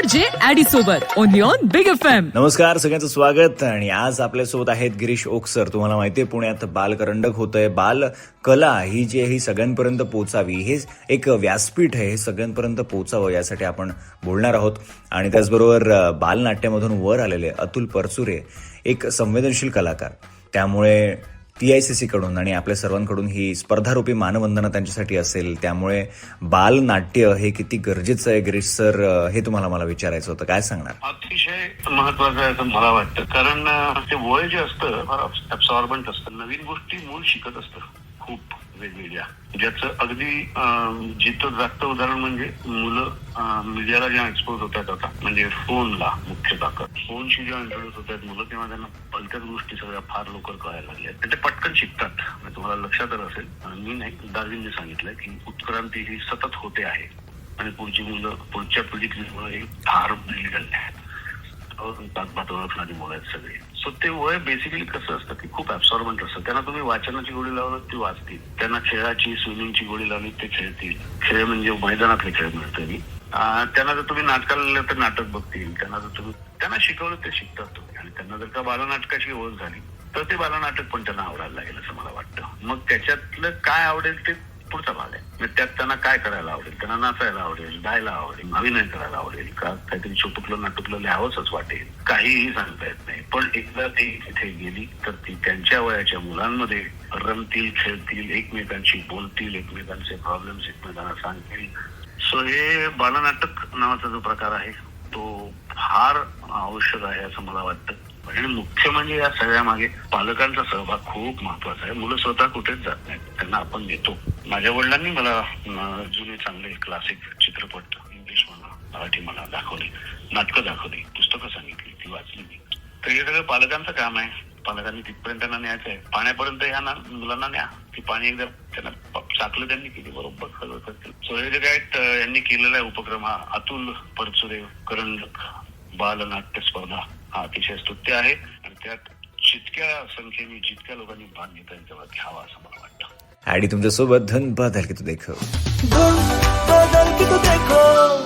RJ ऍडी सोबत only on big FM. नमस्कार, सगळ्यांचं स्वागत. आणि आज आपल्यासोबत आहेत गिरीश ओक सर. तुम्हाला माहितीये पुण्यात बालकरंडक होतंय. बाल कला ही जी आहे ही सगळ्यांपर्यंत पोहोचावी, हे एक व्यासपीठ आहे, हे सगळ्यांपर्यंत पोहोचावं यासाठी आपण बोलणार आहोत. आणि त्याचबरोबर बालनाट्यामधून वर आलेले अतुल परचुरे एक संवेदनशील कलाकार, त्यामुळे TICC कडून आणि आपल्या सर्वांकडून ही स्पर्धारूपी मानवंदना त्यांच्यासाठी असेल. त्यामुळे बालनाट्य हे किती गरजेचं आहे गिरीश सर, हे तुम्हाला मला विचारायचं होतं. काय सांगणार? अतिशय महत्वाचं आहे असं मला वाटतं, कारण ते वय जे असतं फार ऍब्सॉर्बंट असतं. नवीन गोष्टी मूळ शिकत असतं खूप वेगवेगळ्या, ज्याचं अगदी जिथं जास्त उदाहरण म्हणजे मुलं मीडियाला जेव्हा एक्सपोज होतात आता, म्हणजे फोनला मुख्य ताकद, फोनशी जेव्हा इंट्रोड्यूस होत आहेत मुलं, तेव्हा त्यांना भलत्याच गोष्टी सगळ्या फार लवकर कळायला लागल्या आणि ते पटकन शिकतात. तुम्हाला लक्षात असेल, मी नाही, डार्विनने सांगितलंय की उत्क्रांती ही सतत होते आहे आणि पुढची मुलं, पुढच्या पिढीतली मुलं ही फार ब्रिलियंट आहेत, ताकद ओळखणारी मुलं आहेत सगळे. सो ते वय बेसिकली कसं असतं की खूप ऍब्सॉर्बंट असतं. त्यांना तुम्ही वाचनाची गोडी लावलं ती वाचतील, त्यांना खेळाची, स्विमिंगची गोडी लावली ते खेळतील. खेळ म्हणजे मैदानातले खेळ म्हणतो मी. त्यांना जर तुम्ही नाटकाला लिहिलं तर नाटक बघतील, त्यांना जर तुम्ही त्यांना शिकवलं ते शिकतात तुम्ही. आणि त्यांना जर का बालनाटकाची ओळख झाली तर ते बालनाटक पण त्यांना आवडायला लागेल असं मला वाटतं. मग त्याच्यातलं काय आवडेल ते पुढचा भाग आहे. त्यात त्यांना काय करायला आवडेल, त्यांना नाचायला आवडेल, गायला आवडेल, अभिनय करायला आवडेल, का काहीतरी छोटुकलं नाटुकलं लिहावंच वाटेल, काहीही सांगता येत नाही. पण एकदा ती तिथे गेली तर ती त्यांच्या वयाच्या मुलांमध्ये रमतील, खेळतील, एकमेकांशी बोलतील, एकमेकांचे प्रॉब्लेम्स एकमेकांना सांगतील. सो हे बालनाटक नावाचा जो प्रकार आहे तो फार आवश्यक आहे असं मला वाटतं. आणि मुख्य म्हणजे या सगळ्या मागे पालकांचा सहभाग खूप महत्वाचा आहे. मुलं स्वतः कुठेच जात नाहीत, त्यांना आपण नेतो. माझ्या वडिलांनी मला जुने चांगले क्लासिक चित्रपट, इंग्लिश म्हणा, मराठी म्हणा, दाखवले, नाटकं दाखवली, पुस्तकं सांगितली, ती वाचली मी. तर हे सगळं पालकांचं काम आहे. पालकांनी तिथपर्यंत त्यांना न्यायचं आहे. पाण्यापर्यंत ह्या मुलांना न्या. ती पाणी एकदा त्यांना चाकलं त्यांनी केली, बरोबर सगळं करतील. सो हे जे काय यांनी केलेला आहे उपक्रम, हा अतुल परचुरे करंडक बालनाट्य स्पर्धा, हा अतिशय स्तुत्य आहे. आणि त्यात जितक्या संख्येने, जितक्या लोकांनी भाग घेता येईल तेव्हा घ्यावा असं मला वाटतं. ॲडी तुमच्यासोबत धन बदल की तू देखो. बदल की तू देखो.